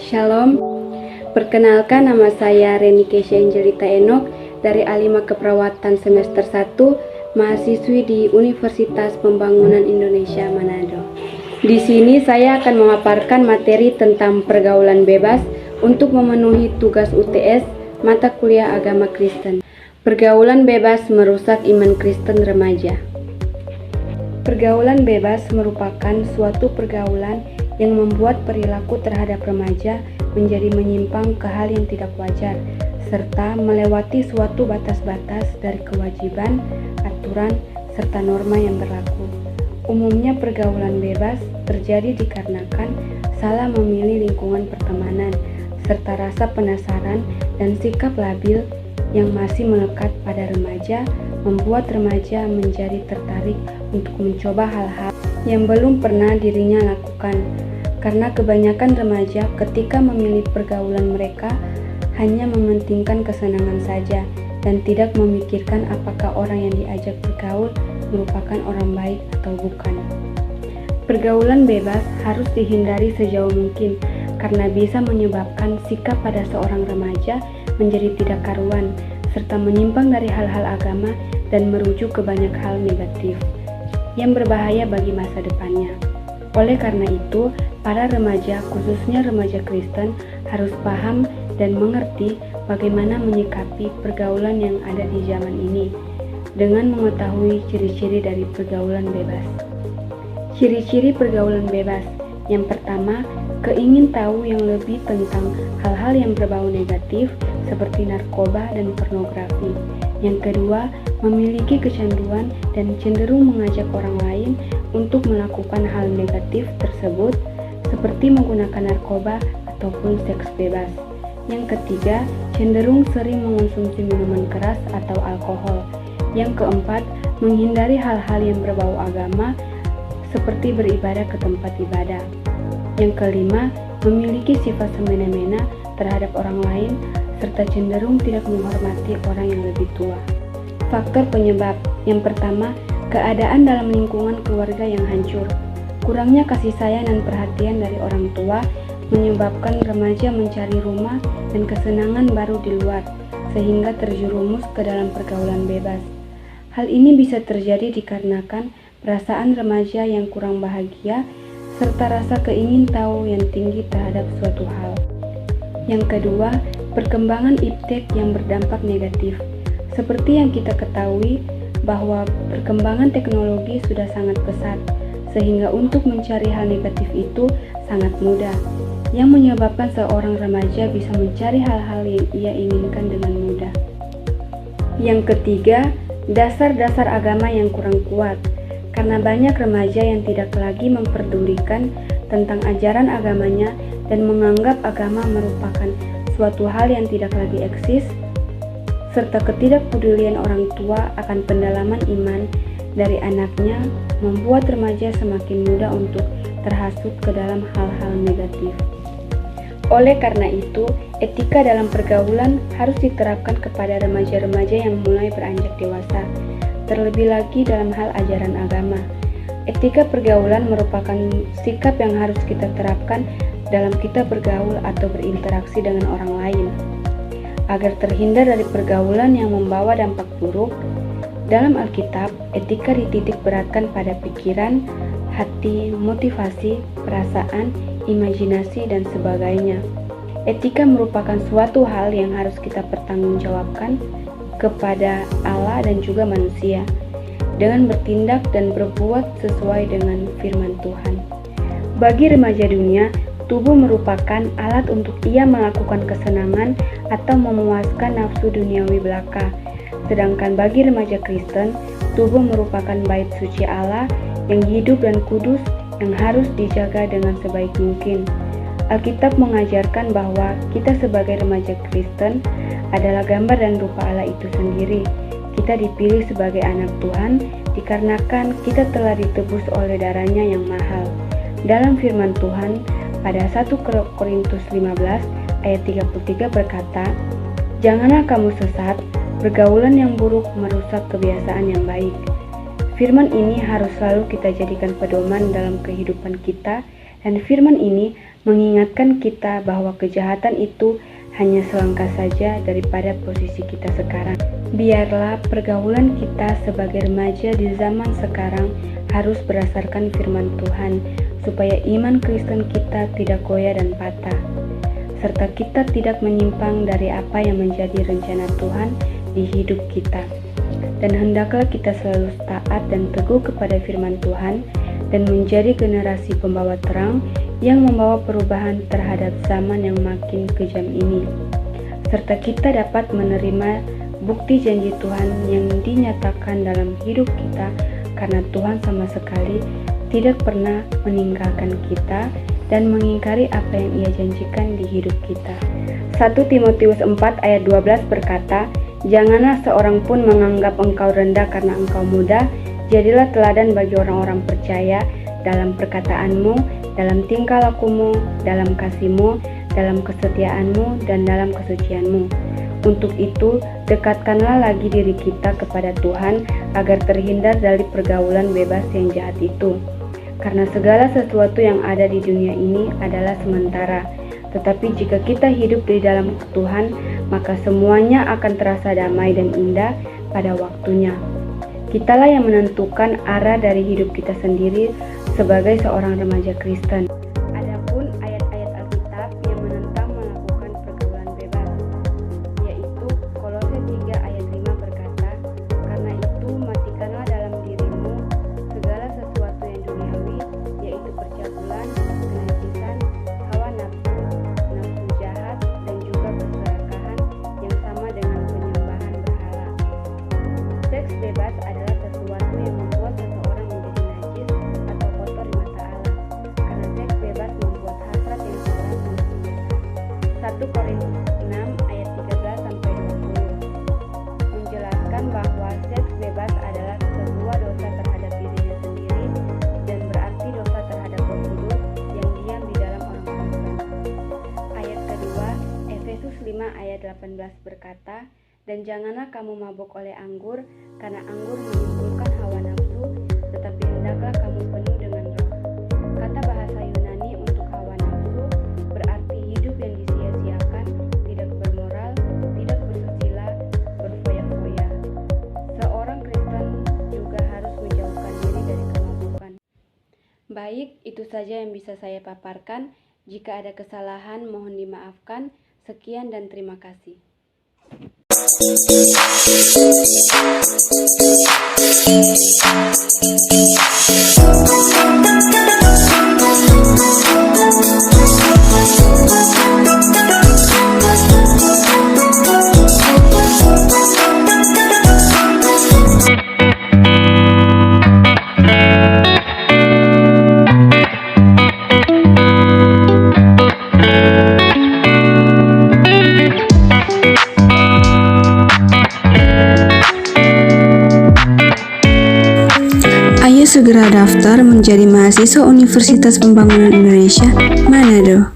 Shalom, perkenalkan nama saya Reni Kesha Angelita Enoch dari A5 Keperawatan semester 1, mahasiswi di Universitas Pembangunan Indonesia Manado. Di sini saya akan memaparkan materi tentang pergaulan bebas untuk memenuhi tugas UTS mata kuliah agama Kristen. Pergaulan bebas merusak iman Kristen remaja. Pergaulan bebas merupakan suatu pergaulan yang membuat perilaku terhadap remaja menjadi menyimpang ke hal yang tidak wajar, serta melewati suatu batas-batas dari kewajiban, aturan, serta norma yang berlaku. Umumnya pergaulan bebas terjadi dikarenakan salah memilih lingkungan pertemanan, serta rasa penasaran dan sikap labil yang masih melekat pada remaja membuat remaja menjadi tertarik untuk mencoba hal-hal yang belum pernah dirinya lakukan. Karena kebanyakan remaja ketika memilih pergaulan mereka hanya mementingkan kesenangan saja dan tidak memikirkan apakah orang yang diajak bergaul merupakan orang baik atau bukan. Pergaulan bebas harus dihindari sejauh mungkin karena bisa menyebabkan sikap pada seorang remaja menjadi tidak karuan serta menyimpang dari hal-hal agama dan merujuk ke banyak hal negatif yang berbahaya bagi masa depannya. Oleh karena itu, para remaja, khususnya remaja Kristen, harus paham dan mengerti bagaimana menyikapi pergaulan yang ada di zaman ini dengan mengetahui ciri-ciri dari pergaulan bebas. Ciri-ciri pergaulan bebas. Yang pertama, keingin tahu yang lebih tentang hal-hal yang berbau negatif seperti narkoba dan pornografi. Yang kedua, memiliki kecanduan dan cenderung mengajak orang lain untuk melakukan hal negatif tersebut seperti menggunakan narkoba ataupun seks bebas. Yang ketiga, cenderung sering mengonsumsi minuman keras atau alkohol. Yang keempat, menghindari hal-hal yang berbau agama seperti beribadah ke tempat ibadah. Yang kelima, memiliki sifat semena-mena terhadap orang lain serta cenderung tidak menghormati orang yang lebih tua. Faktor penyebab. Yang pertama, keadaan dalam lingkungan keluarga yang hancur. Kurangnya kasih sayang dan perhatian dari orang tua menyebabkan remaja mencari rumah dan kesenangan baru di luar, sehingga terjerumus ke dalam pergaulan bebas. Hal ini bisa terjadi dikarenakan perasaan remaja yang kurang bahagia serta rasa keingin tahu yang tinggi terhadap suatu hal. Yang kedua, perkembangan iptek yang berdampak negatif. Seperti yang kita ketahui bahwa perkembangan teknologi sudah sangat pesat, sehingga untuk mencari hal negatif itu sangat mudah, yang menyebabkan seorang remaja bisa mencari hal-hal yang ia inginkan dengan mudah. Yang ketiga, dasar-dasar agama yang kurang kuat. Karena banyak remaja yang tidak lagi memperdulikan tentang ajaran agamanya dan menganggap agama merupakan suatu hal yang tidak lagi eksis, serta ketidakpedulian orang tua akan pendalaman iman dari anaknya membuat remaja semakin mudah untuk terhasut ke dalam hal-hal negatif. Oleh karena itu, etika dalam pergaulan harus diterapkan kepada remaja-remaja yang mulai beranjak dewasa, terlebih lagi dalam hal ajaran agama. Etika pergaulan merupakan sikap yang harus kita terapkan dalam kita bergaul atau berinteraksi dengan orang lain. Agar terhindar dari pergaulan yang membawa dampak buruk, dalam Alkitab, etika dititik beratkan pada pikiran, hati, motivasi, perasaan, imajinasi, dan sebagainya. Etika merupakan suatu hal yang harus kita pertanggungjawabkan kepada Allah dan juga manusia dengan bertindak dan berbuat sesuai dengan firman Tuhan. Bagi remaja dunia, tubuh merupakan alat untuk ia melakukan kesenangan atau memuaskan nafsu duniawi belaka. Sedangkan bagi remaja Kristen, tubuh merupakan bait suci Allah yang hidup dan kudus yang harus dijaga dengan sebaik mungkin. Alkitab mengajarkan bahwa kita sebagai remaja Kristen adalah gambar dan rupa Allah itu sendiri. Kita dipilih sebagai anak Tuhan dikarenakan kita telah ditebus oleh darahnya yang mahal. Dalam firman Tuhan, pada 1 Korintus 15 ayat 33 berkata, "Janganlah kamu sesat, pergaulan yang buruk merusak kebiasaan yang baik." Firman ini harus selalu kita jadikan pedoman dalam kehidupan kita, dan firman ini mengingatkan kita bahwa kejahatan itu hanya selangkah saja daripada posisi kita sekarang. Biarlah pergaulan kita sebagai remaja di zaman sekarang harus berdasarkan firman Tuhan, supaya iman Kristen kita tidak goyah dan patah, serta kita tidak menyimpang dari apa yang menjadi rencana Tuhan di hidup kita. Dan hendaklah kita selalu taat dan teguh kepada firman Tuhan dan menjadi generasi pembawa terang yang membawa perubahan terhadap zaman yang makin kejam ini, serta kita dapat menerima bukti janji Tuhan yang dinyatakan dalam hidup kita, karena Tuhan sama sekali tidak pernah meninggalkan kita dan mengingkari apa yang Ia janjikan di hidup kita. 1 Timotius 4 ayat 12 berkata, "Janganlah seorang pun menganggap engkau rendah karena engkau muda, jadilah teladan bagi orang-orang percaya dalam perkataanmu, dalam tingkah lakumu, dalam kasihmu, dalam kesetiaanmu, dan dalam kesucianmu. Untuk itu, dekatkanlah lagi diri kita kepada Tuhan agar terhindar dari pergaulan bebas yang jahat itu. Karena segala sesuatu yang ada di dunia ini adalah sementara, tetapi jika kita hidup di dalam Tuhan, maka semuanya akan terasa damai dan indah pada waktunya." Kitalah yang menentukan arah dari hidup kita sendiri sebagai seorang remaja Kristen. Adapun ayat-ayat Alkitab yang menentang melakukan pergaulan bebas, yaitu Kolose 3 ayat 5 berkata, "Karena itu matikanlah dalam dirimu segala sesuatu yang duniawi, yaitu percabulan, kenajisan, hawa nafsu, nafsu jahat, dan juga keserakahan yang sama dengan penyembahan berhala." Seks bebas adalah sesuatu yang membuat seseorang menjadi najis atau kotor di mata Allah, karena seks bebas membuat hasrat yang salah semakin besar. 1 Korintus 6 ayat 13-20 menjelaskan bahwa seks bebas adalah sebuah dosa terhadap dirinya sendiri dan berarti dosa terhadap Roh Kudus yang diam di dalam orang Kristen. Ayat kedua, Efesus 5 ayat 18 berkata, "Dan janganlah kamu mabuk oleh anggur, karena anggur menimbulkan hawa nafsu, tetapi hendaklah kamu penuh dengan roh." Kata bahasa Yunani untuk hawa nafsu berarti hidup yang disia-siakan, tidak bermoral, tidak bersusila, berfoya-foya. Seorang Kristen juga harus menjauhkan diri dari kemabukan. Baik, itu saja yang bisa saya paparkan. Jika ada kesalahan, mohon dimaafkan. Sekian dan terima kasih. Ayo segera daftar menjadi mahasiswa Universitas Pembangunan Indonesia, Manado.